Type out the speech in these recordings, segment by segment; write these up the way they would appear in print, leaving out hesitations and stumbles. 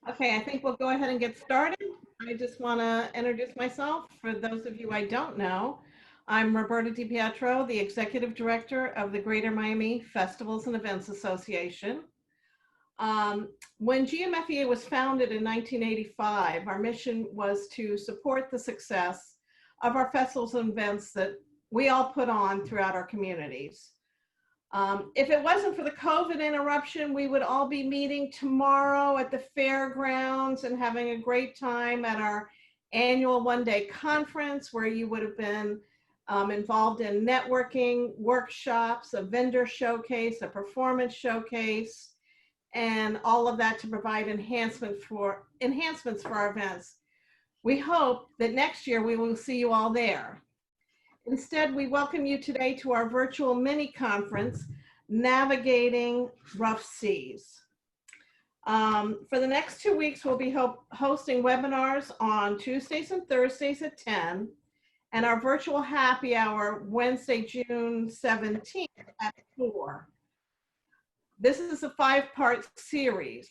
Okay, I think we'll go ahead and get started. I just want to introduce myself. For those of you I don't know, I'm Roberta DiPietro, the Executive Director of the Greater Miami Festivals and Events Association. When GMFEA was founded in 1985, our mission was to support the success of our festivals and events that we all put on throughout our communities. If it wasn't for the COVID interruption, we would all be meeting tomorrow at the fairgrounds and having a great time at our annual one-day conference, where you would have been involved in networking, workshops, a vendor showcase, a performance showcase, and all of that to provide enhancements for our events. We hope that next year we will see you all there. Instead, we welcome you today to our virtual mini conference, Navigating Rough Seas. For the next 2 weeks, we'll be hosting webinars on Tuesdays and Thursdays at 10, and our virtual happy hour Wednesday, June 17th at 4. This is a 5-part series.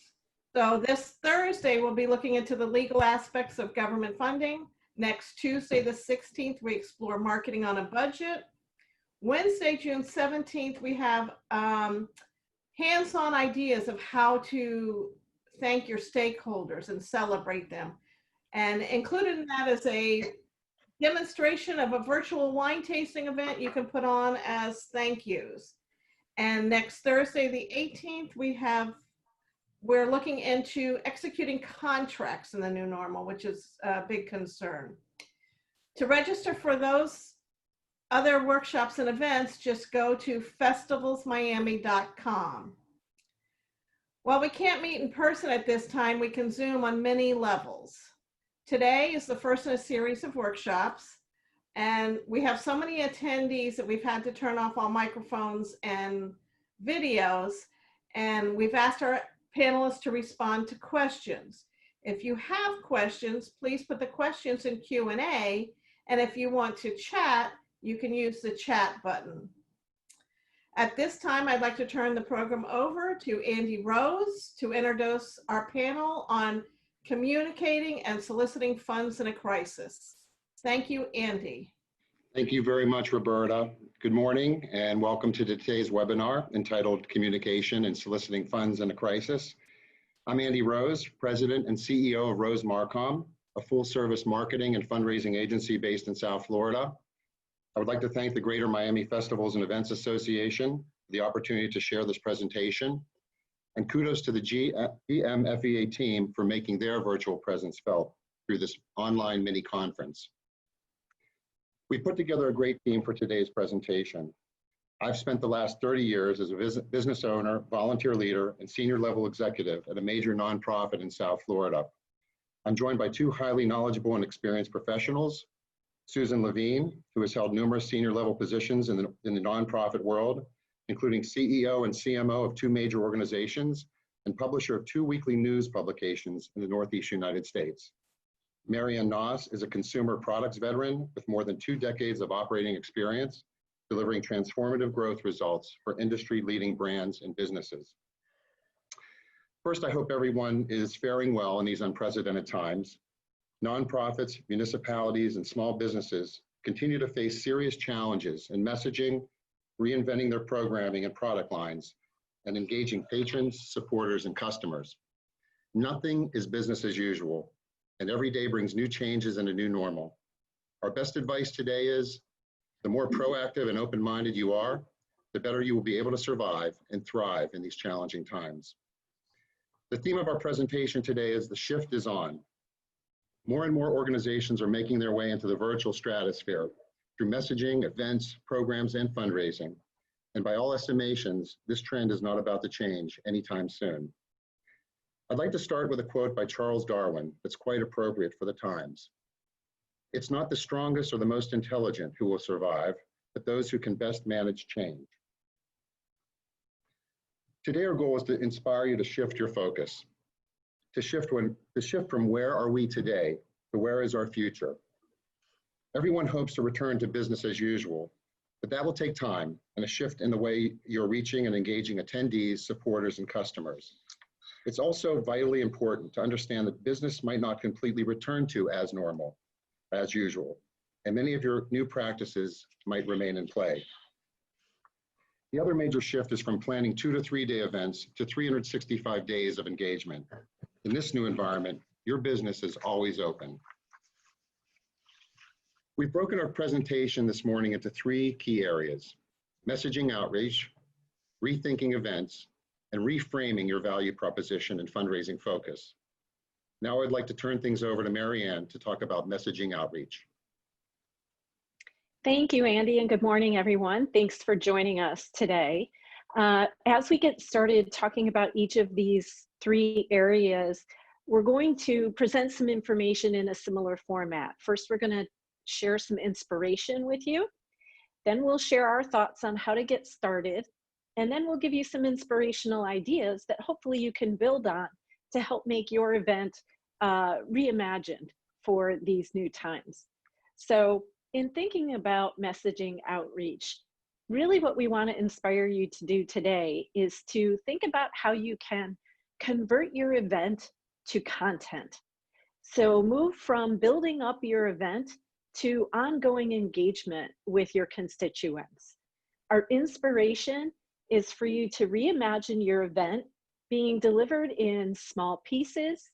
So this Thursday, we'll be looking into the legal aspects of government funding. Next Tuesday, the 16th, we explore marketing on a budget. Wednesday, June 17th, we have hands-on ideas of how to thank your stakeholders and celebrate them. And included in that is a demonstration of a virtual wine tasting event you can put on as thank yous. And next Thursday, the 18th, we're looking into executing contracts in the new normal, which is a big concern. To register for those other workshops and events, just go to festivalsmiami.com. While we can't meet in person at this time, we can Zoom on many levels. Today is the first in a series of workshops, and we have so many attendees that we've had to turn off all microphones and videos, and we've asked our panelists to respond to questions. If you have questions, please put the questions in Q&A, and if you want to chat, you can use the chat button. At this time, I'd like to turn the program over to Andy Rose to introduce our panel on communicating and soliciting funds in a crisis. Thank you, Andy. Thank you very much, Roberta. Good morning and welcome to today's webinar entitled Communication and Soliciting Funds in a Crisis. I'm Andy Rose, President and CEO of Rose Marcom, a full-service marketing and fundraising agency based in South Florida. I would like to thank the Greater Miami Festivals and Events Association for the opportunity to share this presentation, and kudos to the GMFEA team for making their virtual presence felt through this online mini conference. We put together a great team for today's presentation. I've spent the last 30 years as a business owner, volunteer leader, and senior level executive at a major nonprofit in South Florida. I'm joined by 2 highly knowledgeable and experienced professionals, Susan Levine, who has held numerous senior level positions in the nonprofit world, including CEO and CMO of 2 major organizations and publisher of 2 weekly news publications in the Northeast United States. Marianne Noss is a consumer products veteran with more than 2 decades of operating experience, delivering transformative growth results for industry-leading brands and businesses. First, I hope everyone is faring well in these unprecedented times. Nonprofits, municipalities, and small businesses continue to face serious challenges in messaging, reinventing their programming and product lines, and engaging patrons, supporters, and customers. Nothing is business as usual, and every day brings new changes and a new normal. Our best advice today is, the more proactive and open-minded you are, the better you will be able to survive and thrive in these challenging times. The theme of our presentation today is The Shift is On. More and more organizations are making their way into the virtual stratosphere through messaging, events, programs, and fundraising. And by all estimations, this trend is not about to change anytime soon. I'd like to start with a quote by Charles Darwin that's quite appropriate for the times. It's not the strongest or the most intelligent who will survive, but those who can best manage change. Today, our goal is to inspire you to shift your focus, to shift from where are we today to where is our future. Everyone hopes to return to business as usual, but that will take time and a shift in the way you're reaching and engaging attendees, supporters, and customers. It's also vitally important to understand that business might not completely return to as normal, as usual, and many of your new practices might remain in play. The other major shift is from planning 2 to 3 day events to 365 days of engagement. In this new environment, your business is always open. We've broken our presentation this morning into 3 key areas: messaging outreach, rethinking events, and reframing your value proposition and fundraising focus. Now I'd like to turn things over to Mary Ann to talk about messaging outreach. Thank you, Andy, and good morning, everyone. Thanks for joining us today. As we get started talking about each of these 3 areas, we're going to present some information in a similar format. First, we're going to share some inspiration with you. Then we'll share our thoughts on how to get started. And then we'll give you some inspirational ideas that hopefully you can build on to help make your event reimagined for these new times. So in thinking about messaging outreach, really what we want to inspire you to do today is to think about how you can convert your event to content. So move from building up your event to ongoing engagement with your constituents. Our inspiration is for you to reimagine your event being delivered in small pieces,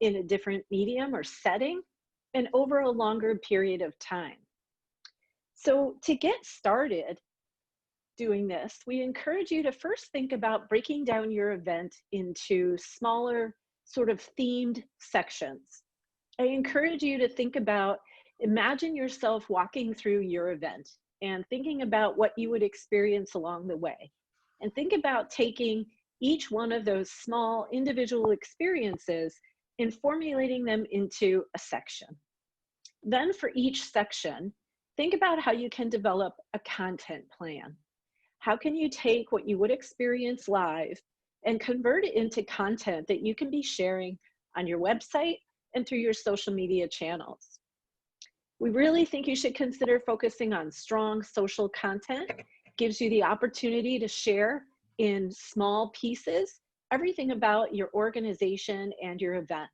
in a different medium or setting, and over a longer period of time. So to get started doing this, we encourage you to first think about breaking down your event into smaller, sort of themed sections. I encourage you to think about, imagine yourself walking through your event and thinking about what you would experience along the way. And think about taking each one of those small individual experiences and formulating them into a section. Then for each section, think about how you can develop a content plan. How can you take what you would experience live and convert it into content that you can be sharing on your website and through your social media channels? We really think you should consider focusing on strong social content. It gives you the opportunity to share in small pieces everything about your organization and your event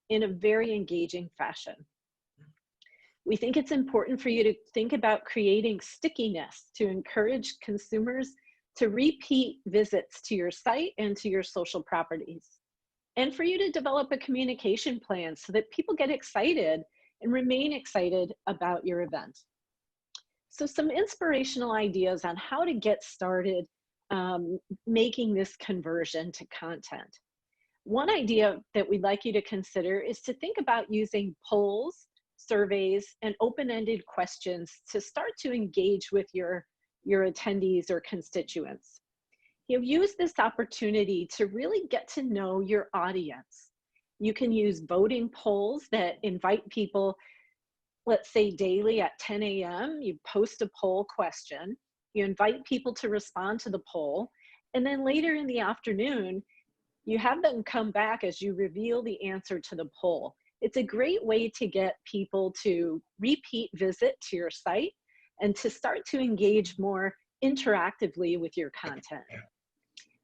in a very engaging fashion. We think it's important for you to think about creating stickiness to encourage consumers to repeat visits to your site and to your social properties. And for you to develop a communication plan so that people get excited and remain excited about your event. So some inspirational ideas on how to get started making this conversion to content. One idea that we'd like you to consider is to think about using polls, surveys, and open-ended questions to start to engage with your attendees or constituents. You'll use this opportunity to really get to know your audience. You can use voting polls that invite people, let's say daily at 10 a.m., you post a poll question, you invite people to respond to the poll, and then later in the afternoon, you have them come back as you reveal the answer to the poll. It's a great way to get people to repeat visit to your site and to start to engage more interactively with your content.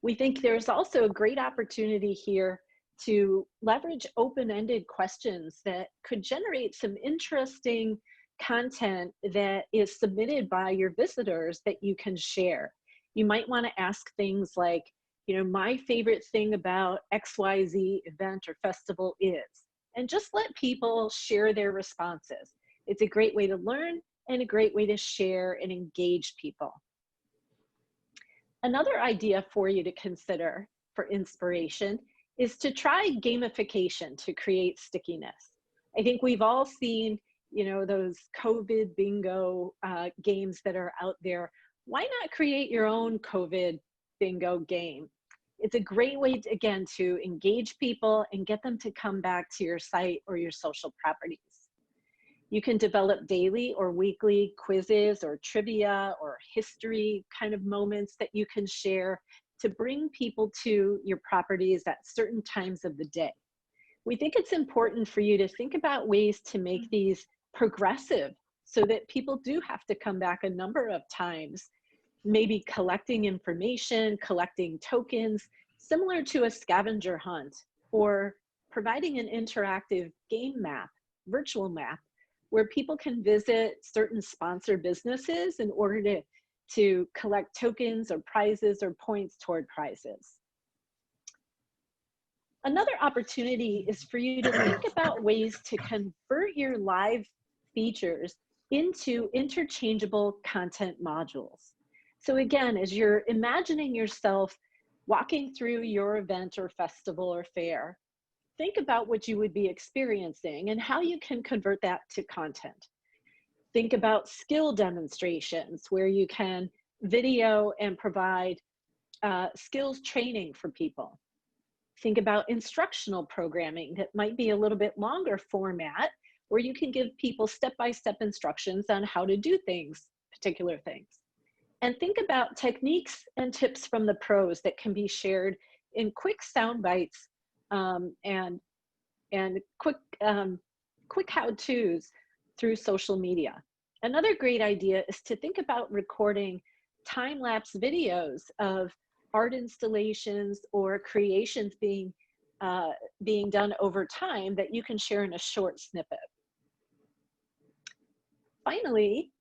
We think there's also a great opportunity here to leverage open-ended questions that could generate some interesting content that is submitted by your visitors that you can share. You might want to ask things like, you know, my favorite thing about XYZ event or festival is, and just let people share their responses. It's a great way to learn and a great way to share and engage people. Another idea for you to consider for inspiration is to try gamification to create stickiness. I think we've all seen, you know, those COVID bingo games that are out there. Why not create your own COVID bingo game? It's a great way, again, to engage people and get them to come back to your site or your social properties. You can develop daily or weekly quizzes or trivia or history kind of moments that you can share to bring people to your properties at certain times of the day. We think it's important for you to think about ways to make these progressive so that people do have to come back a number of times, maybe collecting information, collecting tokens similar to a scavenger hunt, or providing an interactive game map, virtual map, where people can visit certain sponsor businesses in order to collect tokens or prizes or points toward prizes. Another opportunity is for you to think about ways to convert your live features into interchangeable content modules. So again, as you're imagining yourself walking through your event or festival or fair, think about what you would be experiencing and how you can convert that to content. Think about skill demonstrations where you can video and provide skills training for people. Think about instructional programming that might be a little bit longer format, where you can give people step-by-step instructions on how to do things, particular things. And think about techniques and tips from the pros that can be shared in quick sound bites and quick how-tos through social media. Another great idea is to think about recording time-lapse videos of art installations or creations being done over time that you can share in a short snippet. Finally,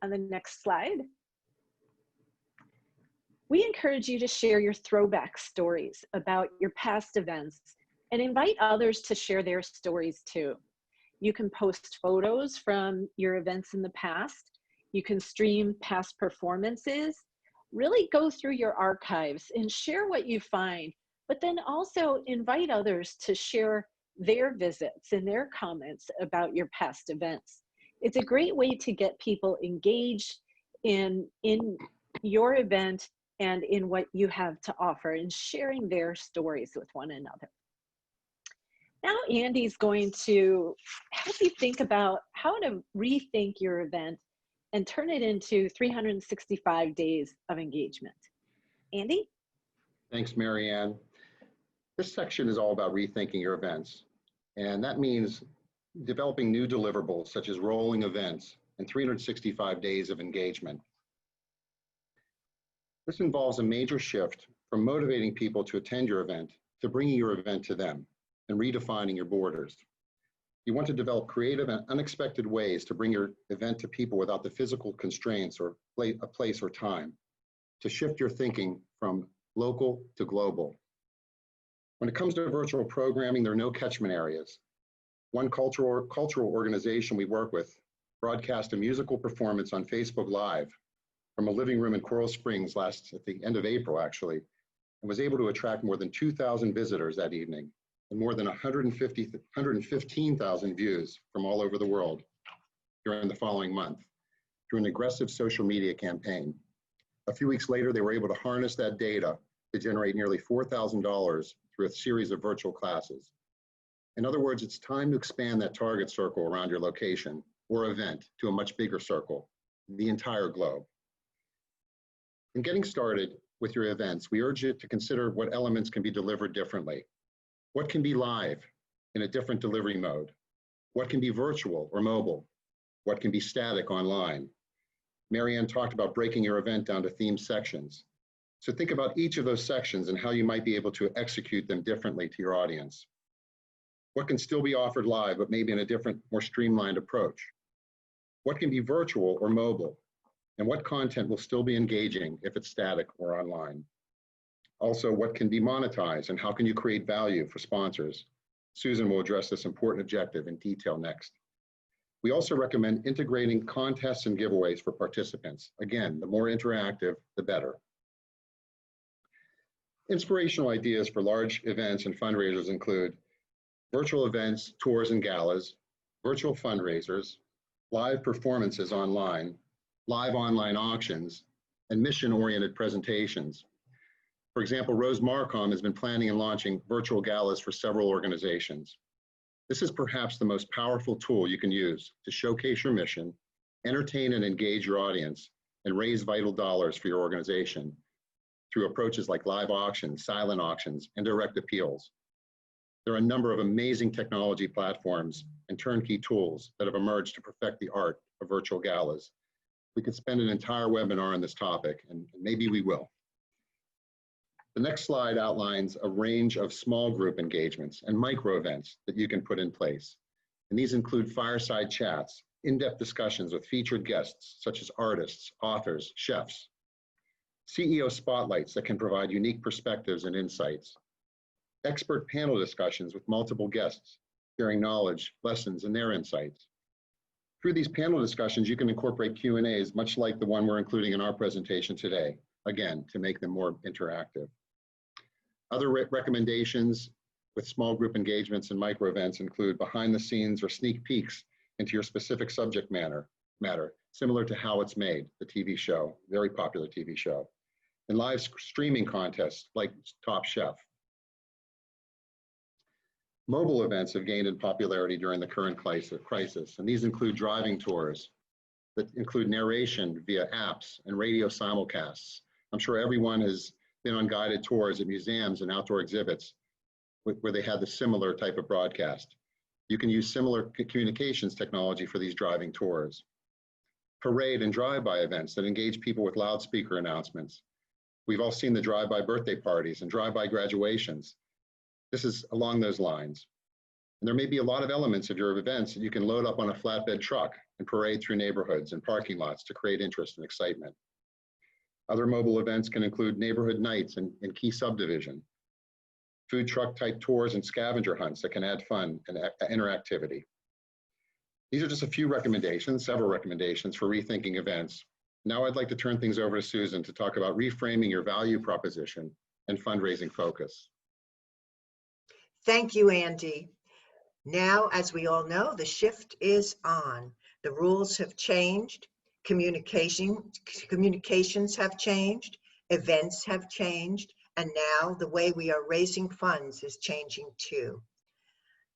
on the next slide, we encourage you to share your throwback stories about your past events and invite others to share their stories too. You can post photos from your events in the past. You can stream past performances. Really go through your archives and share what you find, but then also invite others to share their visits and their comments about your past events. It's a great way to get people engaged in your event and in what you have to offer, and sharing their stories with one another. Now Andy's going to help you think about how to rethink your event and turn it into 365 days of engagement. Andy? Thanks, Marianne. This section is all about rethinking your events, and that means developing new deliverables such as rolling events and 365 days of engagement. This involves a major shift from motivating people to attend your event to bringing your event to them and redefining your borders. You want to develop creative and unexpected ways to bring your event to people without the physical constraints or a place or time, to shift your thinking from local to global. When it comes to virtual programming, there are no catchment areas. One cultural organization we work with broadcast a musical performance on Facebook Live from a living room in Coral Springs at the end of April, actually, and was able to attract more than 2,000 visitors that evening and more than 115,000 views from all over the world during the following month through an aggressive social media campaign. A few weeks later, they were able to harness that data to generate nearly $4,000 through a series of virtual classes. In other words, it's time to expand that target circle around your location or event to a much bigger circle, the entire globe. In getting started with your events, we urge you to consider what elements can be delivered differently. What can be live in a different delivery mode? What can be virtual or mobile? What can be static online? Marianne talked about breaking your event down to themed sections. So think about each of those sections and how you might be able to execute them differently to your audience. What can still be offered live, but maybe in a different, more streamlined approach? What can be virtual or mobile? And what content will still be engaging if it's static or online? Also, what can be monetized and how can you create value for sponsors? Susan will address this important objective in detail next. We also recommend integrating contests and giveaways for participants. Again, the more interactive, the better. Inspirational ideas for large events and fundraisers include virtual events, tours and galas, virtual fundraisers, live performances online, live online auctions, and mission-oriented presentations. For example, Rose Marcom has been planning and launching virtual galas for several organizations. This is perhaps the most powerful tool you can use to showcase your mission, entertain and engage your audience, and raise vital dollars for your organization through approaches like live auctions, silent auctions, and direct appeals. There are a number of amazing technology platforms and turnkey tools that have emerged to perfect the art of virtual galas. We could spend an entire webinar on this topic, and maybe we will. The next slide outlines a range of small group engagements and micro events that you can put in place. And these include fireside chats, in-depth discussions with featured guests such as artists, authors, chefs, CEO spotlights that can provide unique perspectives and insights, expert panel discussions with multiple guests, sharing knowledge, lessons, and their insights. Through these panel discussions, you can incorporate Q&As much like the one we're including in our presentation today, again, to make them more interactive. Other recommendations with small group engagements and micro events include behind the scenes or sneak peeks into your specific subject matter, similar to How It's Made, the TV show, very popular TV show, and live streaming contests like Top Chef. Mobile events have gained in popularity during the current crisis, and these include driving tours that include narration via apps and radio simulcasts. I'm sure everyone has been on guided tours at museums and outdoor exhibits where they had the similar type of broadcast. You can use similar communications technology for these driving tours. Parade and drive-by events that engage people with loudspeaker announcements. We've all seen the drive-by birthday parties and drive-by graduations. This is along those lines. And there may be a lot of elements of your events that you can load up on a flatbed truck and parade through neighborhoods and parking lots to create interest and excitement. Other mobile events can include neighborhood nights in key subdivision, food truck type tours and scavenger hunts that can add fun and interactivity. These are just a few recommendations, several recommendations for rethinking events. Now I'd like to turn things over to Susan to talk about reframing your value proposition and fundraising focus. Thank you, Andy. Now, as we all know, the shift is on. The rules have changed, communications have changed, events have changed, and now the way we are raising funds is changing too.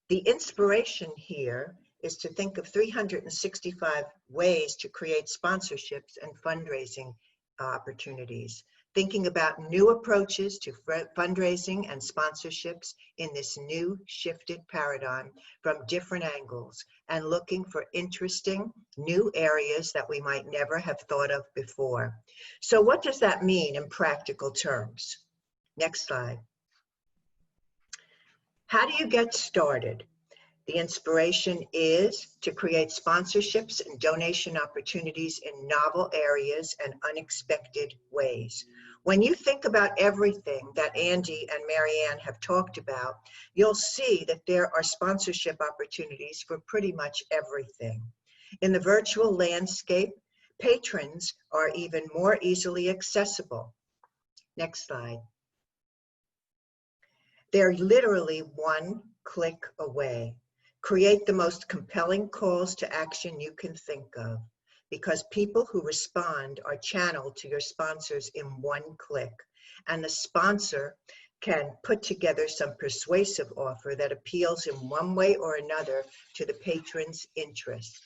The inspiration here is to think of 365 ways to create sponsorships and fundraising opportunities, thinking about new approaches to fundraising and sponsorships in this new shifted paradigm from different angles, and looking for interesting new areas that we might never have thought of before. So what does that mean in practical terms? Next slide. How do you get started? The inspiration is to create sponsorships and donation opportunities in novel areas and unexpected ways. When you think about everything that Andy and Marianne have talked about, you'll see that there are sponsorship opportunities for pretty much everything. In the virtual landscape, patrons are even more easily accessible. Next slide. They're literally one click away. Create the most compelling calls to action you can think of, because people who respond are channeled to your sponsors in one click, and the sponsor can put together some persuasive offer that appeals in one way or another to the patron's interest.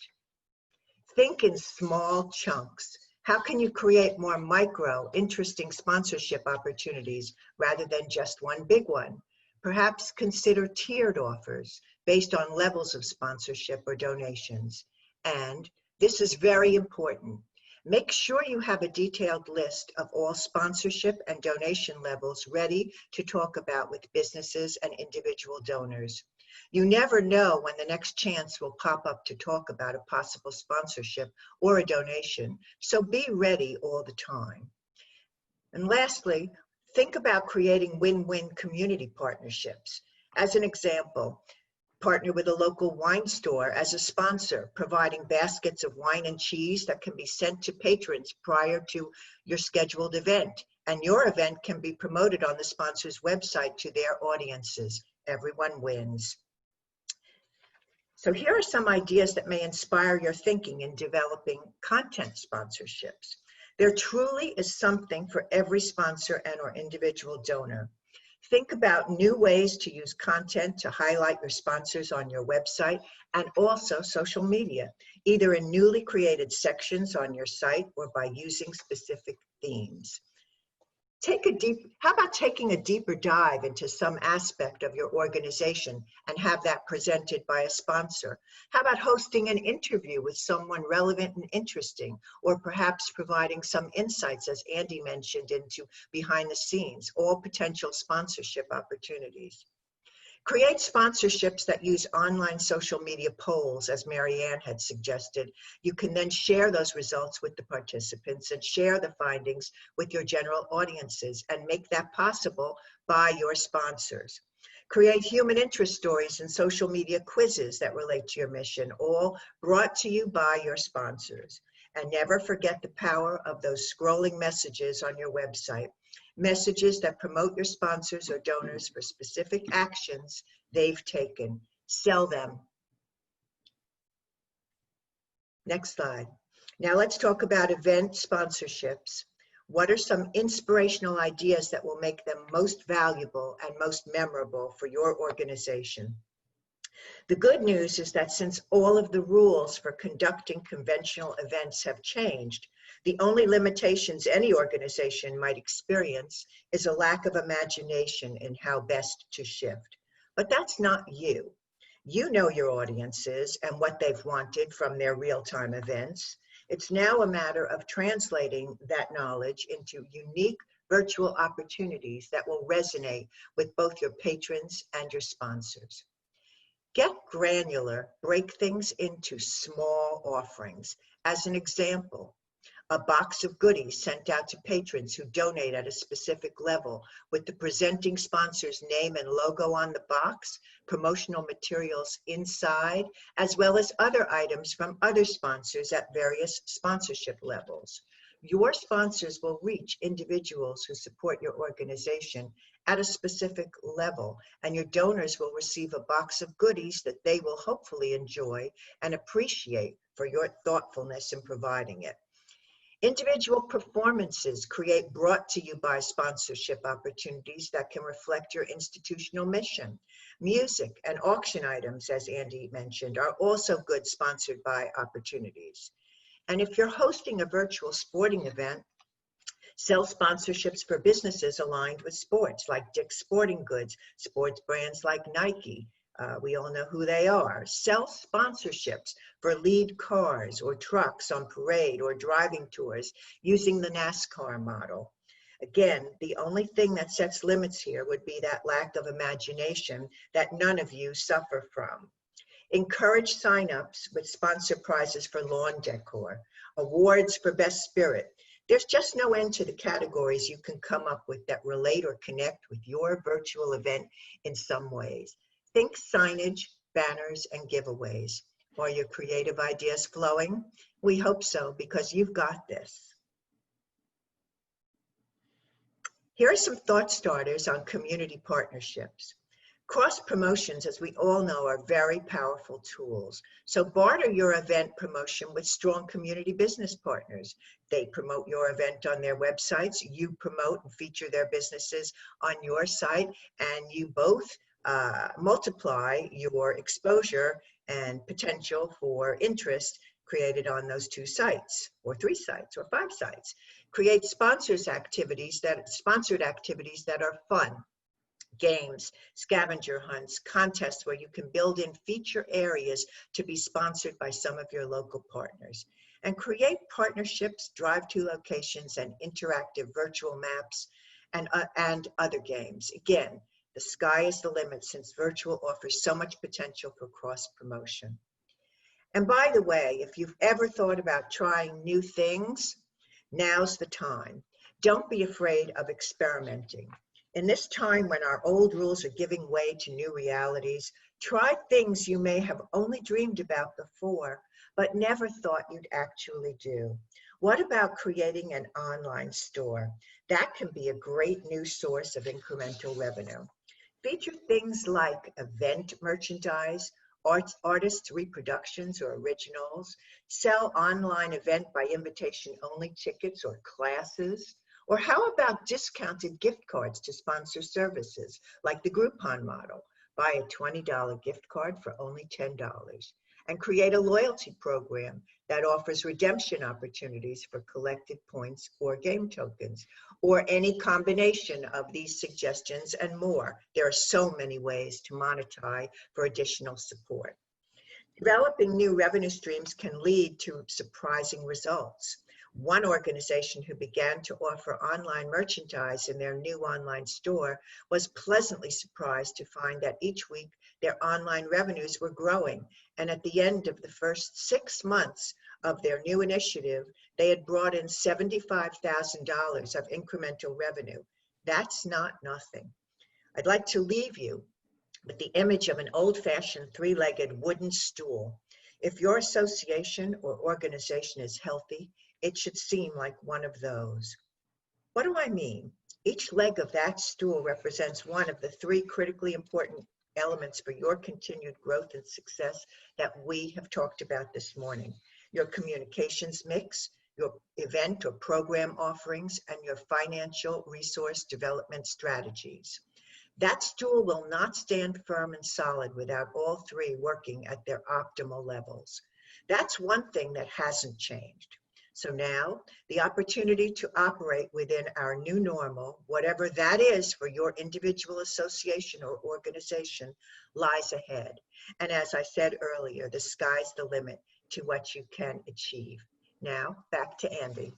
Think in small chunks. How can you create more micro, interesting sponsorship opportunities rather than just one big one? Perhaps consider tiered offers based on levels of sponsorship or donations. And this is very important. Make sure you have a detailed list of all sponsorship and donation levels ready to talk about with businesses and individual donors. You never know when the next chance will pop up to talk about a possible sponsorship or a donation, so be ready all the time. And lastly, think about creating win-win community partnerships. As an example, partner with a local wine store as a sponsor, providing baskets of wine and cheese that can be sent to patrons prior to your scheduled event. And your event can be promoted on the sponsor's website to their audiences. Everyone wins. So here are some ideas that may inspire your thinking in developing content sponsorships. There truly is something for every sponsor and or individual donor. Think about new ways to use content to highlight your sponsors on your website and also social media, either in newly created sections on your site or by using specific themes. How about taking a deeper dive into some aspect of your organization and have that presented by a sponsor? How about hosting an interview with someone relevant and interesting, or perhaps providing some insights, as Andy mentioned, into behind the scenes, all potential sponsorship opportunities? Create sponsorships that use online social media polls, as Marianne had suggested. You can then share those results with the participants and share the findings with your general audiences and make that possible by your sponsors. Create human interest stories and social media quizzes that relate to your mission, all brought to you by your sponsors. And never forget the power of those scrolling messages on your website. Messages that promote your sponsors or donors for specific actions they've taken. Sell them. Next slide. Now let's talk about event sponsorships. What are some inspirational ideas that will make them most valuable and most memorable for your organization? The good news is that since all of the rules for conducting conventional events have changed, the only limitations any organization might experience is a lack of imagination in how best to shift. But that's not you. You know your audiences and what they've wanted from their real-time events. It's now a matter of translating that knowledge into unique virtual opportunities that will resonate with both your patrons and your sponsors. Get granular, break things into small offerings. As an example, a box of goodies sent out to patrons who donate at a specific level with the presenting sponsor's name and logo on the box, promotional materials inside, as well as other items from other sponsors at various sponsorship levels. Your sponsors will reach individuals who support your organization at a specific level, and your donors will receive a box of goodies that they will hopefully enjoy and appreciate for your thoughtfulness in providing it. Individual performances create brought to you by sponsorship opportunities that can reflect your institutional mission. Music and auction items, as Andy mentioned, are also good sponsored by opportunities. And if you're hosting a virtual sporting event, sell sponsorships for businesses aligned with sports, like Dick's Sporting Goods, sports brands like Nike. We all know who they are. Sell sponsorships for lead cars or trucks on parade or driving tours using the NASCAR model. Again, the only thing that sets limits here would be that lack of imagination that none of you suffer from. Encourage signups with sponsor prizes for lawn decor, awards for best spirit. There's just no end to the categories you can come up with that relate or connect with your virtual event in some ways. Think signage, banners, and giveaways. Are your creative ideas flowing? We hope so, because you've got this. Here are some thought starters on community partnerships. Cross promotions, as we all know, are very powerful tools. So barter your event promotion with strong community business partners. They promote your event on their websites, you promote and feature their businesses on your site, and you both multiply your exposure and potential for interest created on those 2 sites, or 3 sites, or 5 sites. Create sponsored activities that are fun. Games, scavenger hunts, contests where you can build in feature areas to be sponsored by some of your local partners. And create partnerships, drive-to locations, and interactive virtual maps and other games. Again, the sky is the limit since virtual offers so much potential for cross-promotion. And by the way, if you've ever thought about trying new things, now's the time. Don't be afraid of experimenting. In this time when our old rules are giving way to new realities, try things you may have only dreamed about before, but never thought you'd actually do. What about creating an online store? That can be a great new source of incremental revenue. Feature things like event merchandise, artists' reproductions or originals, sell online event by invitation only tickets or classes. Or how about discounted gift cards to sponsor services like the Groupon model? Buy a $20 gift card for only $10. and create a loyalty program that offers redemption opportunities for collected points or game tokens, or any combination of these suggestions and more. There are so many ways to monetize for additional support. Developing new revenue streams can lead to surprising results. One organization who began to offer online merchandise in their new online store was pleasantly surprised to find that each week their online revenues were growing, and at the end of the first 6 months of their new initiative, they had brought in $75,000 of incremental revenue. That's not nothing. I'd like to leave you with the image of an old-fashioned three-legged wooden stool. If your association or organization is healthy, it should seem like one of those. What do I mean? Each leg of that stool represents one of the 3 critically important elements for your continued growth and success that we have talked about this morning: your communications mix, your event or program offerings, and your financial resource development strategies. That stool will not stand firm and solid without all 3 working at their optimal levels. That's one thing that hasn't changed. So now, the opportunity to operate within our new normal, whatever that is for your individual association or organization, lies ahead. And as I said earlier, the sky's the limit to what you can achieve. Now, back to Andy.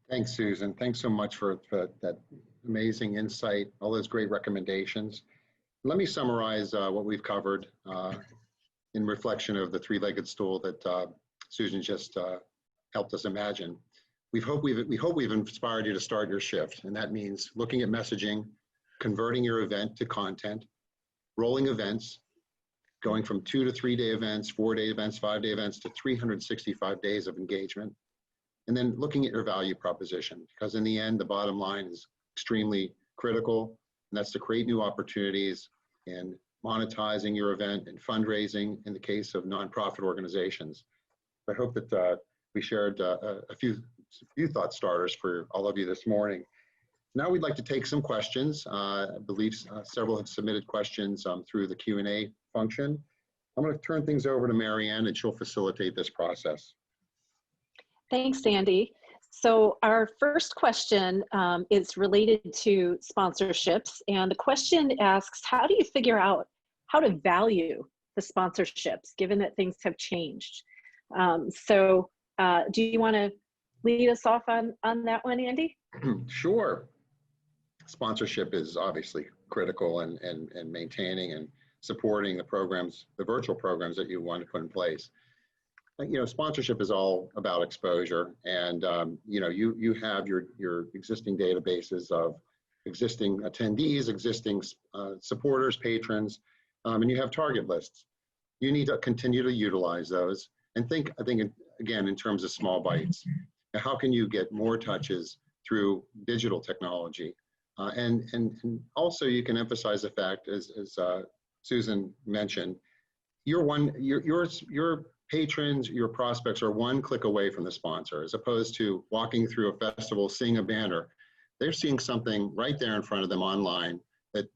Thanks, Susan. Thanks so much for that amazing insight, all those great recommendations. Let me summarize what we've covered in reflection of the 3-legged stool that Susan just helped us imagine. We hope we've inspired you to start your shift, and that means looking at messaging, converting your event to content, rolling events, going from 2 to 3 day events, 4-day events, 5-day events to 365 days of engagement, and then looking at your value proposition, because in the end, the bottom line is extremely critical, and that's to create new opportunities and monetizing your event and fundraising in the case of nonprofit organizations. I hope that we shared a few thought starters for all of you this morning. Now we'd like to take some questions. I believe several have submitted questions through the Q&A function. I'm going to turn things over to Marianne, and she'll facilitate this process. Thanks, Andy. So our first question is related to sponsorships, and the question asks, how do you figure out how to value the sponsorships given that things have changed? Do you want to lead us off on that one, Andy? Sure. Sponsorship is obviously critical in maintaining and supporting the programs, the virtual programs that you want to put in place. You know, sponsorship is all about exposure, and you know, you have your existing databases of existing attendees, existing supporters, patrons, and you have target lists. You need to continue to utilize those, and I think again in terms of small bites. How can you get more touches through digital technology? And also you can emphasize the fact, as Susan mentioned, your patrons, your prospects are one click away from the sponsor, as opposed to walking through a festival, seeing a banner. They're seeing something right there in front of them online that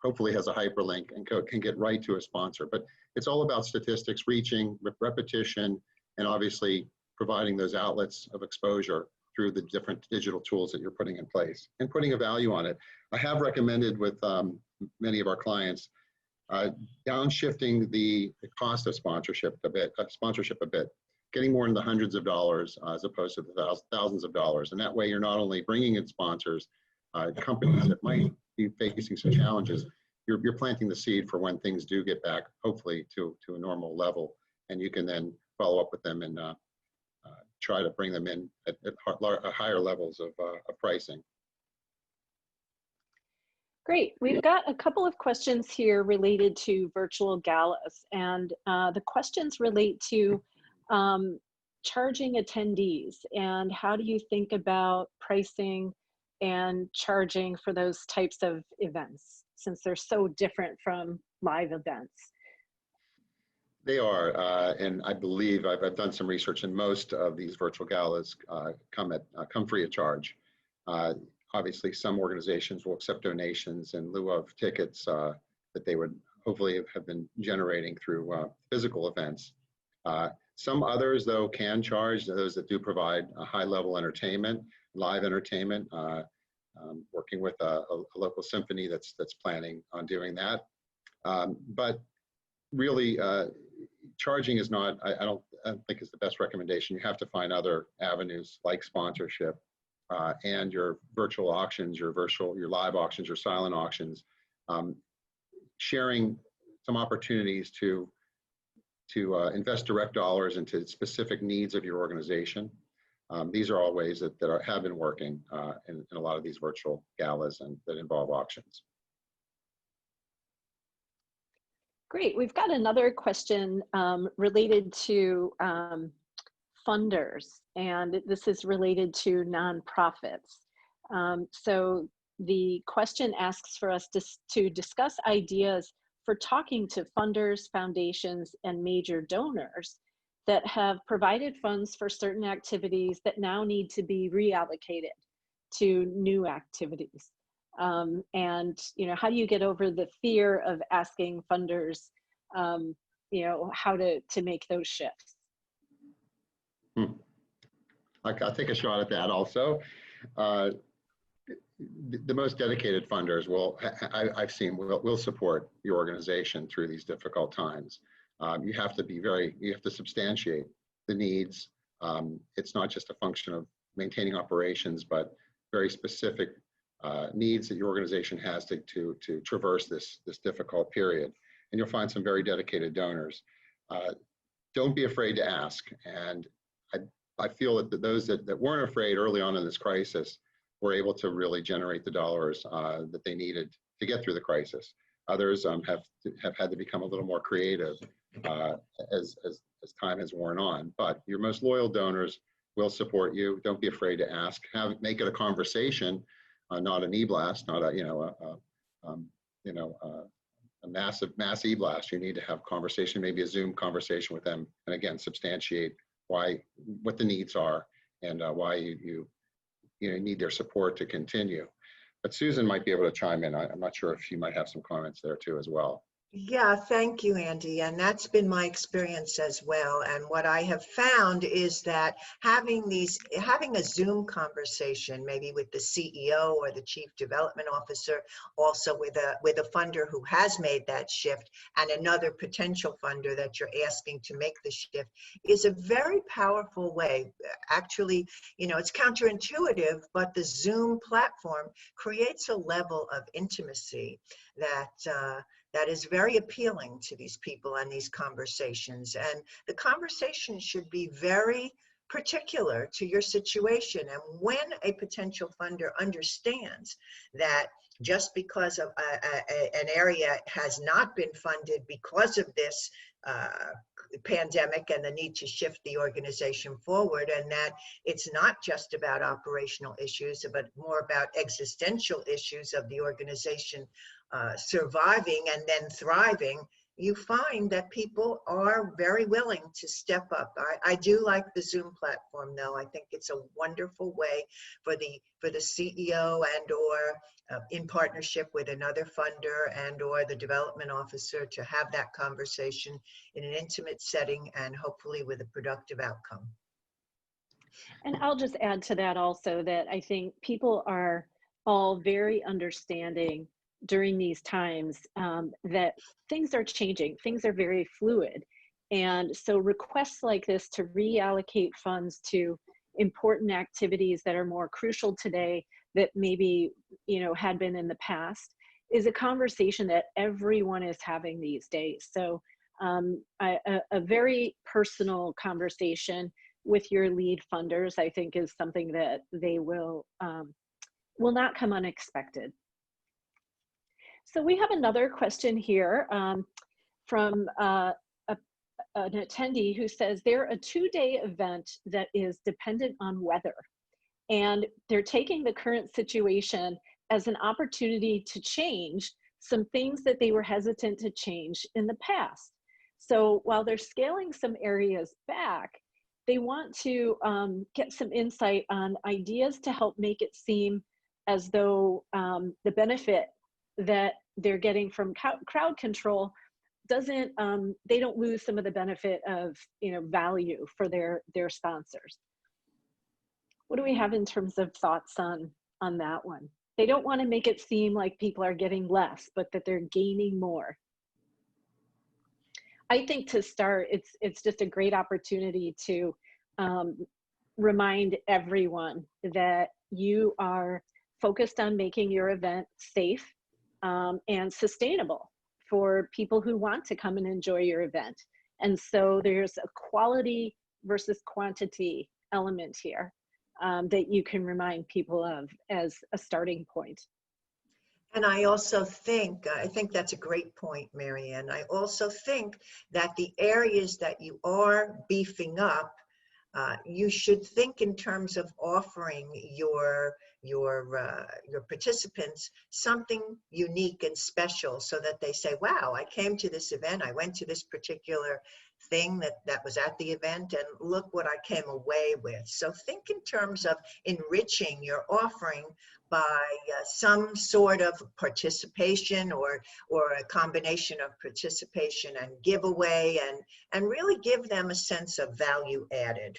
hopefully has a hyperlink and can get right to a sponsor. But it's all about statistics, reaching, repetition, and obviously providing those outlets of exposure through the different digital tools that you're putting in place and putting a value on it. I have recommended with many of our clients downshifting the cost of sponsorship a bit, getting more in the hundreds of dollars as opposed to the thousands of dollars. And that way you're not only bringing in sponsors, companies that might be facing some challenges, you're planting the seed for when things do get back, hopefully to a normal level. And you can then follow up with them and try to bring them in at higher levels of pricing. Great. We've got a couple of questions here related to virtual galas, and the questions relate to charging attendees, and how do you think about pricing and charging for those types of events, since they're so different from live events? They are, and I believe I've done some research, and most of these virtual galas come free of charge. Obviously, some organizations will accept donations in lieu of tickets that they would hopefully have been generating through physical events. Some others, though, can charge, those that do provide a high-level entertainment, live entertainment, working with a local symphony that's planning on doing that. But really, charging is not, I don't think is the best recommendation. You have to find other avenues like sponsorship and your virtual auctions, your live auctions, your silent auctions, sharing some opportunities to invest direct dollars into specific needs of your organization. These are all ways that have been working in a lot of these virtual galas and that involve auctions. Great. We've got another question related to funders, and this is related to nonprofits. So the question asks for us to discuss ideas for talking to funders, foundations, and major donors that have provided funds for certain activities that now need to be reallocated to new activities. And how do you get over the fear of asking funders, how to make those shifts? I'll take a shot at that also. The most dedicated funders I've seen will support your organization through these difficult times. You have to substantiate the needs. It's not just a function of maintaining operations, but very specific needs that your organization has to traverse this difficult period. And you'll find some very dedicated donors. Don't be afraid to ask. And I feel that those that weren't afraid early on in this crisis were able to really generate the dollars that they needed to get through the crisis. Others have had to become a little more creative as time has worn on. But your most loyal donors will support you. Don't be afraid to ask. Make it a conversation, not an e-blast, not a mass e-blast. You need to have conversation, maybe a Zoom conversation with them, and again, substantiate what the needs are and why you need their support to continue. But Susan might be able to chime in. I'm not sure if she might have some comments there too as well. Yeah, thank you, Andy. And that's been my experience as well. And what I have found is that having a Zoom conversation, maybe with the CEO or the Chief Development Officer, also with a funder who has made that shift, and another potential funder that you're asking to make the shift, is a very powerful way. Actually, it's counterintuitive, but the Zoom platform creates a level of intimacy that is very appealing to these people and these conversations. And the conversation should be very particular to your situation. And when a potential funder understands that just because of an area has not been funded because of this pandemic and the need to shift the organization forward, and that it's not just about operational issues, but more about existential issues of the organization surviving and then thriving, you find that people are very willing to step up. I do like the Zoom platform, though. I think it's a wonderful way for the CEO and or in partnership with another funder and or the development officer to have that conversation in an intimate setting and hopefully with a productive outcome. And I'll just add to that also that I think people are all very understanding during these times that things are changing, things are very fluid. And so requests like this to reallocate funds to important activities that are more crucial today that maybe had been in the past is a conversation that everyone is having these days. So a very personal conversation with your lead funders, I think, is something that they will not come unexpected. So we have another question here from an attendee who says they're a 2-day event that is dependent on weather, and they're taking the current situation as an opportunity to change some things that they were hesitant to change in the past. So while they're scaling some areas back, they want to get some insight on ideas to help make it seem as though the benefit that they're getting from crowd control doesn't, they don't lose some of the benefit of, value for their sponsors. What do we have in terms of thoughts on that one? They don't want to make it seem like people are getting less, but that they're gaining more. I think to start, it's just a great opportunity to remind everyone that you are focused on making your event safe and sustainable for people who want to come and enjoy your event. And so there's a quality versus quantity element here that you can remind people of as a starting point. And I also think, I think that's a great point, Marianne. I also think that the areas that you are beefing up, you should think in terms of offering your participants something unique and special, so that they say, wow, I came to this event, I went to this particular thing that was at the event, and look what I came away with. So think in terms of enriching your offering by some sort of participation or a combination of participation and giveaway, and really give them a sense of value added.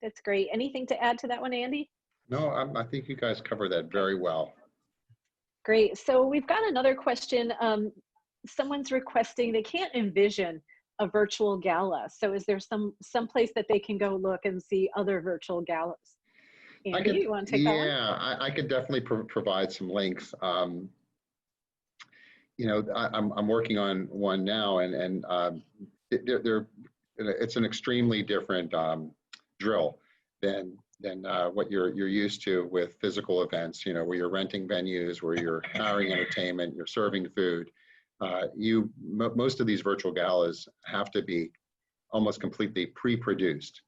That's great. Anything to add to that one, Andy? No, I think you guys cover that very well. Great. So we've got another question. Someone's requesting, they can't envision a virtual gala. So is there some place that they can go look and see other virtual galas? Andy, you want to take that one? Yeah, I could definitely provide some links. You know, I'm working on one now, and it's an extremely different drill than what you're used to with physical events. You know, where you're renting venues, where you're hiring entertainment, you're serving food. Most of these virtual galas have to be almost completely pre-produced.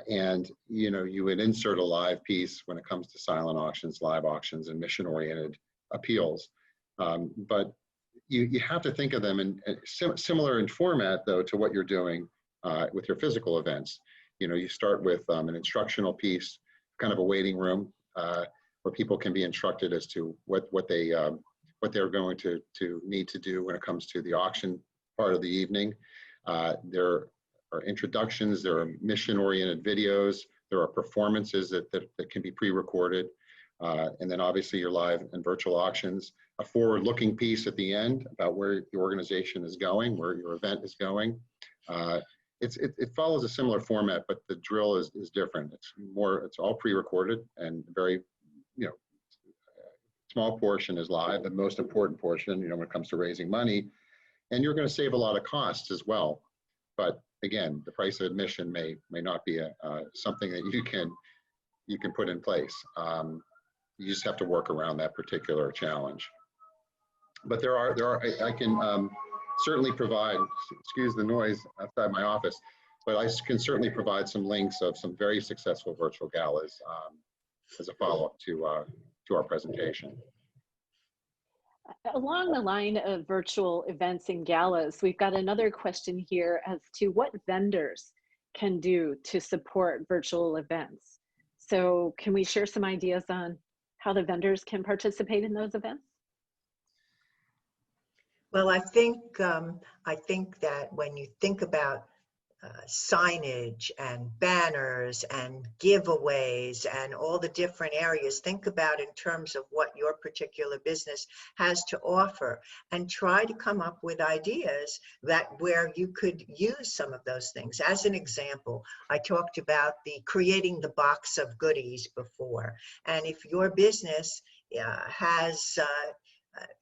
And, you know, you would insert a live piece when it comes to silent auctions, live auctions, and mission-oriented appeals. But you have to think of them in similar in format, though, to what you're doing with your physical events. You know, you start with an instructional piece, kind of a waiting room, where people can be instructed as to what they're going to need to do when it comes to the auction part of the evening. There are introductions, there are mission-oriented videos, there are performances that can be pre-recorded, and then obviously your live and virtual auctions, a forward-looking piece at the end about where the organization is going, where your event is going. It follows a similar format, but the drill is different. It's all pre-recorded, and very, you know, small portion is live. The most important portion, you know, when it comes to raising money, and you're going to save a lot of costs as well. But again, the price of admission may not be something that you can put in place. You just have to work around that particular challenge. But I can certainly provide, excuse the noise outside my office, but I can certainly provide some links of some very successful virtual galas as a follow-up to our presentation. Along the line of virtual events and galas, we've got another question here as to what vendors can do to support virtual events. So can we share some ideas on how the vendors can participate in those events? Well, I think that when you think about signage and banners and giveaways and all the different areas, think about in terms of what your particular business has to offer, and try to come up with ideas that where you could use some of those things. As an example, I talked about creating the box of goodies before, and if your business has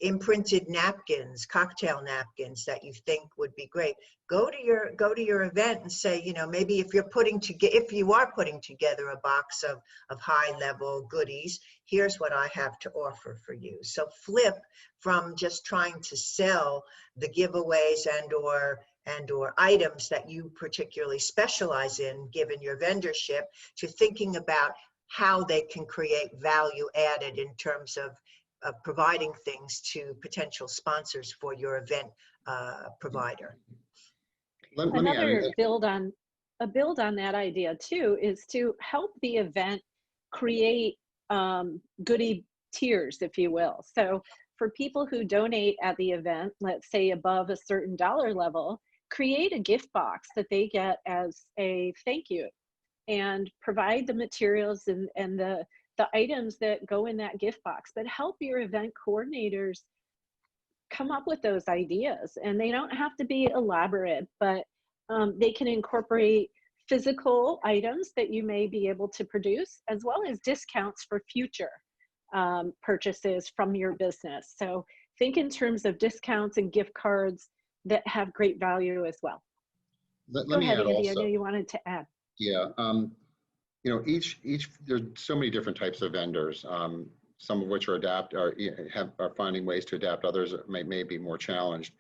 imprinted napkins, cocktail napkins that you think would be great, go to your event and say, you know, maybe if you are putting together a box of high level goodies, here's what I have to offer for you. So flip from just trying to sell the giveaways and or items that you particularly specialize in, given your vendorship, to thinking about how they can create value added in terms of providing things to potential sponsors for your event provider. Another build on that idea too is to help the event create goodie tiers, if you will. So for people who donate at the event, let's say above a certain dollar level, create a gift box that they get as a thank you, and provide the materials and the items that go in that gift box, but help your event coordinators come up with those ideas. And they don't have to be elaborate, but they can incorporate physical items that you may be able to produce, as well as discounts for future purchases from your business. So think in terms of discounts and gift cards that have great value as well. Go ahead, Andy. I know you wanted to add. Yeah, you know, there's so many different types of vendors. Some of which are finding ways to adapt. Others may be more challenged.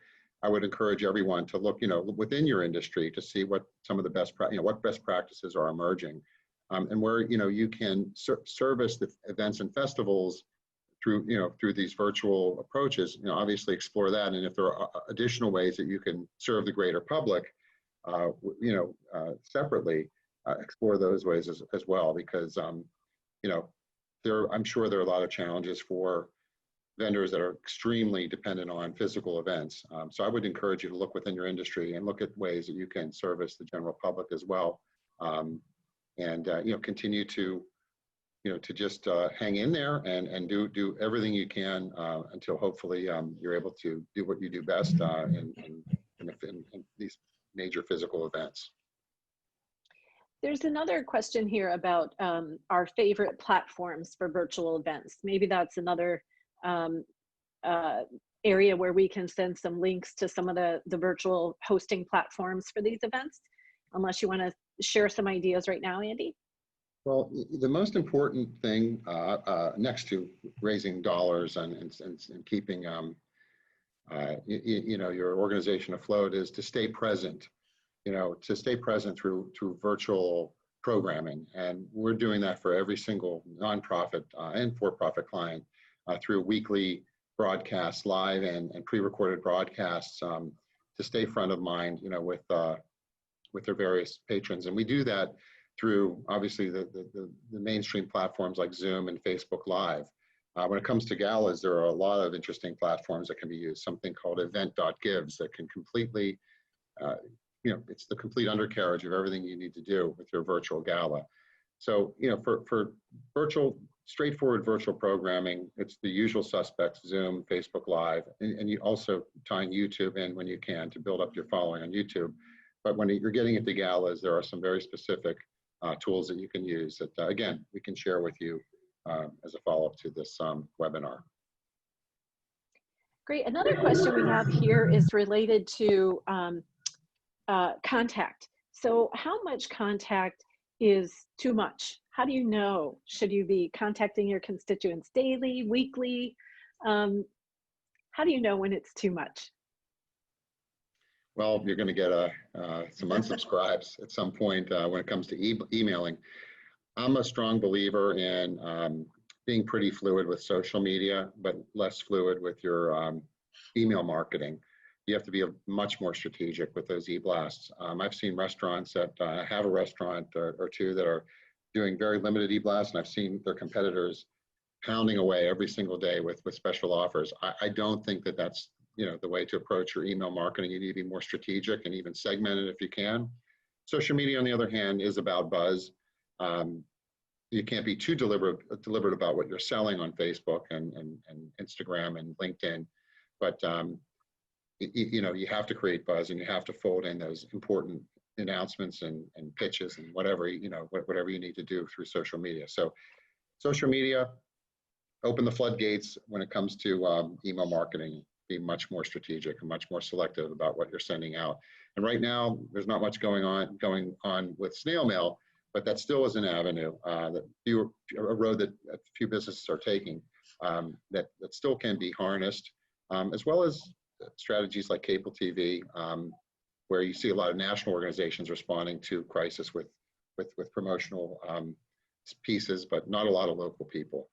I would encourage everyone to look, you know, within your industry to see what some of the what best practices are emerging, and where, you know, you can service the events and festivals through these virtual approaches. You know, obviously explore that, and if there are additional ways that you can serve the greater public, separately, explore those ways as well, because you know, I'm sure there are a lot of challenges for vendors that are extremely dependent on physical events. So I would encourage you to look within your industry and look at ways that you can service the general public as well, and you know, continue to to just hang in there and do everything you can until hopefully you're able to do what you do best in these major physical events. There's another question here about our favorite platforms for virtual events. Maybe that's another area where we can send some links to some of the virtual hosting platforms for these events, unless you want to share some ideas right now, Andy. Well, the most important thing next to raising dollars and keeping your organization afloat is to stay present. To stay present through virtual programming. And we're doing that for every single nonprofit and for-profit client through weekly broadcasts, live and pre-recorded broadcasts, to stay front of mind, with their various patrons. And we do that through, obviously, the mainstream platforms like Zoom and Facebook Live. When it comes to galas, there are a lot of interesting platforms that can be used, something called event.gives that can completely it's the complete undercarriage of everything you need to do with your virtual gala. So, for straightforward virtual programming, it's the usual suspects: Zoom, Facebook Live, and you also tying YouTube in when you can to build up your following on YouTube. But when you're getting into galas, there are some very specific tools that you can use that, again, we can share with you as a follow-up to this webinar. Great. Another question we have here is related to contact. So how much contact is too much? How do you know? Should you be contacting your constituents daily, weekly? How do you know when it's too much? Well, you're going to get some unsubscribes at some point when it comes to emailing. I'm a strong believer in being pretty fluid with social media, but less fluid with your email marketing. You have to be much more strategic with those e-blasts. I've seen restaurants that have a restaurant or two that are doing very limited e-blasts, and I've seen their competitors pounding away every single day with special offers. I don't think that that's the way to approach your email marketing. You need to be more strategic and even segmented if you can. Social media, on the other hand, is about buzz. You can't be too deliberate about what you're selling on Facebook and Instagram and LinkedIn, but you have to create buzz, and you have to fold in those important announcements and pitches and whatever you need to do through social media. So social media, open the floodgates when it comes to email marketing. Be much more strategic and much more selective about what you're sending out. And right now, there's not much going on with snail mail, but that still is an avenue, a road that a few businesses are taking that still can be harnessed, as well as strategies like cable TV, where you see a lot of national organizations responding to crisis with promotional pieces, but not a lot of local people.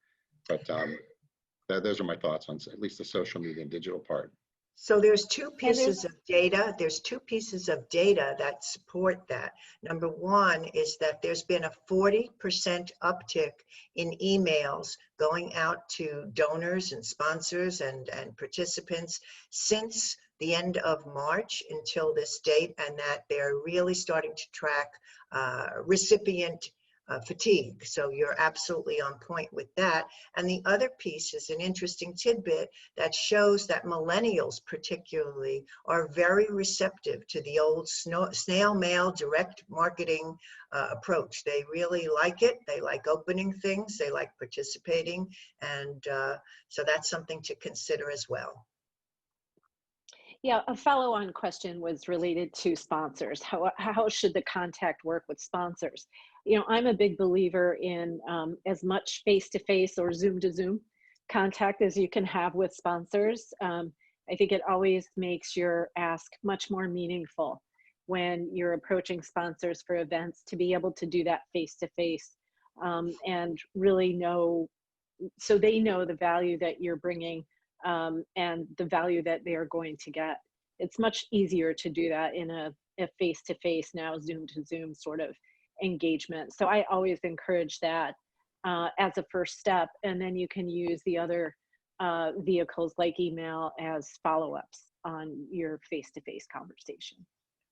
But those are my thoughts on at least the social media and digital part. So there's two And there's pieces of data. There's two pieces of data that support that. Number one is that there's been a 40% uptick in emails going out to donors and sponsors and participants since the end of March until this date, and that they're really starting to track recipient fatigue. So you're absolutely on point with that. And the other piece is an interesting tidbit that shows that millennials particularly are very receptive to the old snail mail direct marketing approach. They really like it. They like opening things. They like participating. And so that's something to consider as well. Yeah, a follow-on question was related to sponsors. How should the contact work with sponsors? You know, I'm a big believer in as much face-to-face or Zoom-to-Zoom contact as you can have with sponsors. I think it always makes your ask much more meaningful when you're approaching sponsors for events, to be able to do that face-to-face and really know, so they know the value that you're bringing and the value that they are going to get. It's much easier to do that in a face-to-face, now Zoom-to-Zoom sort of engagement. So I always encourage that as a first step, and then you can use the other vehicles like email as follow-ups on your face-to-face conversation.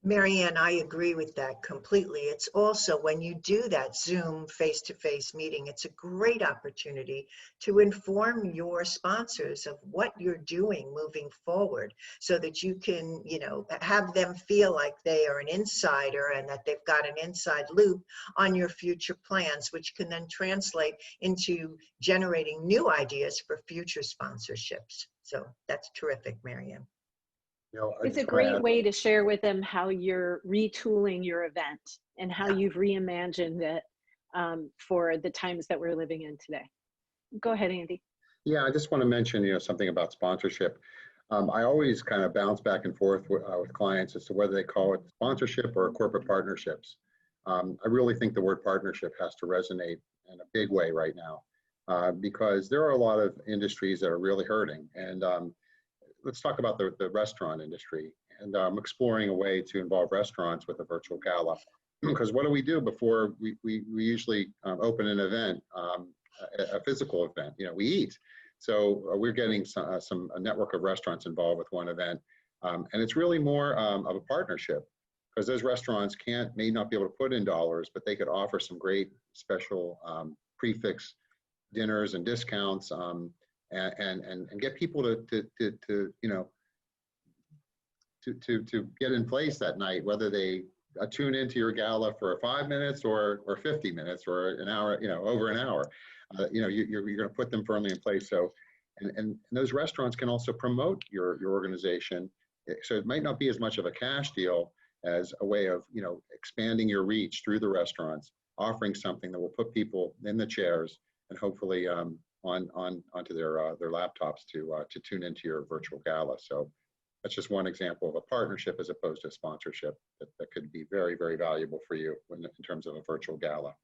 Marianne, I agree with that completely. It's also when you do that Zoom face-to-face meeting, it's a great opportunity to inform your sponsors of what you're doing moving forward so that you can, you know, have them feel like they are an insider and that they've got an inside loop on your future plans, which can then translate into generating new ideas for future sponsorships. So that's terrific, Marianne. You know, I It's a just want to great add, way to share with them how you're retooling your event and how you've reimagined it for the times that we're living in today. Go ahead, Andy. yeah, I just want to mention, you know, something about sponsorship. I always kind of bounce back and forth with clients as to whether they call it sponsorship or corporate partnerships. I really think the word partnership has to resonate in a big way right now because there are a lot of industries that are really hurting. And let's talk about the restaurant industry. And I'm exploring a way to involve restaurants with a virtual gala. Because what do we do before we usually open an event, a physical event? You know, we eat. So we're getting a network of restaurants involved with one event. And it's really more of a partnership because those restaurants may not be able to put in dollars, but they could offer some great special prefix dinners and discounts. And get people to you know to get in place that night, whether they tune into your gala for 5 minutes or 50 minutes or an hour, you know, over an hour. You know, you're going to put them firmly in place. So, and those restaurants can also promote your organization. So it might not be as much of a cash deal as a way of, you know, expanding your reach through the restaurants, offering something that will put people in the chairs and hopefully onto their laptops to tune into your virtual gala. So that's just one example of a partnership as opposed to a sponsorship that could be very, very valuable for you in terms of a virtual gala.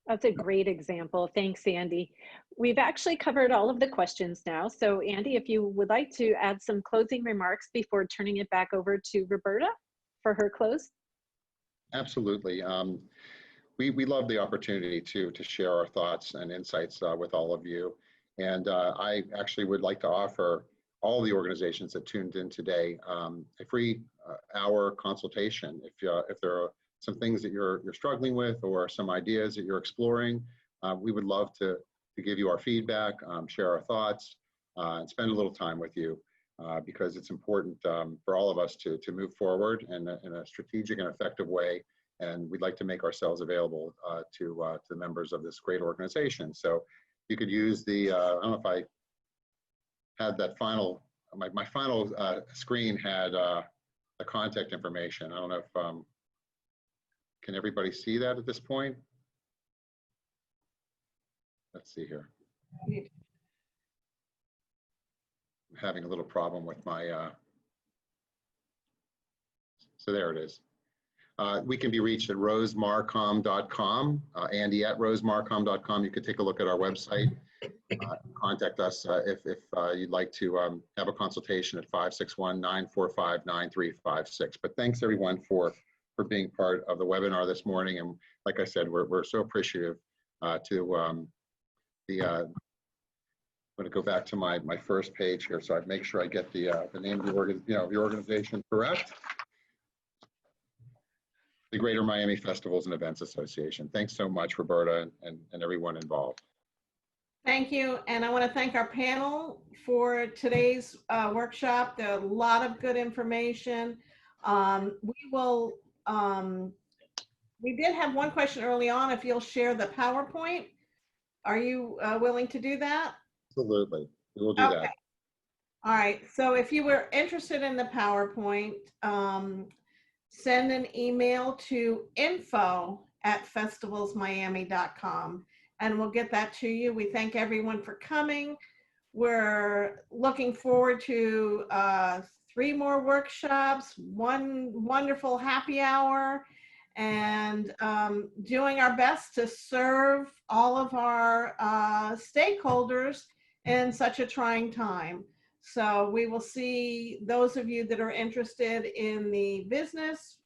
That's a great example. Thanks, Andy. We've actually covered all of the questions now. So Andy, if you would like to add some closing remarks before turning it back over to Roberta for her close. Absolutely. We love the opportunity to share our thoughts and insights with all of you. And I actually would like to offer all the organizations that tuned in today a free hour consultation. If there are some things that you're struggling with or some ideas that you're exploring, we would love to give you our feedback, share our thoughts, and spend a little time with you because it's important for all of us to move forward in a strategic and effective way. And we'd like to make ourselves available to the members of this great organization. So you could use the, I don't know if I had that final, my final screen had the contact information. I don't know if, can everybody see that at this point? Let's see here. I'm having a little problem with my, so there it is. We can be reached at rosemarcom.com, Andy at rosemarcom.com. You can take a look at our website. contact us if you'd like to have a consultation at 561-945-9356. But thanks everyone for being part of the webinar this morning. And like I said, we're so appreciative to I'm going to go back to my first page here, so I make sure I get the name of the organization correct. The Greater Miami Festivals and Events Association. Thanks so much, Roberta, and everyone involved. Thank you, and I want to thank our panel for today's workshop. There are a lot of good information. We did have one question early on, if you'll share the PowerPoint. Are you willing to do that? Absolutely, we will do that. All right, so if you were interested in the PowerPoint, send an email to info@festivalsmiami.com and we'll get that to you. We thank everyone for coming. We're looking forward to 3 more workshops, 1 wonderful happy hour, and doing our best to serve all of our stakeholders in such a trying time. So we will see those of you that are interested in the business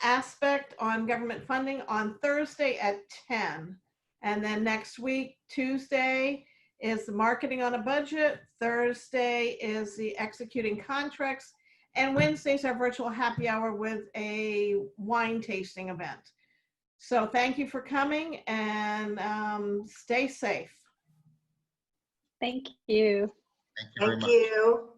aspect on government funding on Thursday at 10. And then next week, Tuesday, is the marketing on a budget. Thursday is the executing contracts. And Wednesday's our virtual happy hour with a wine tasting event. So thank you for coming, and stay safe. Thank you. Thank you very much. Thank you.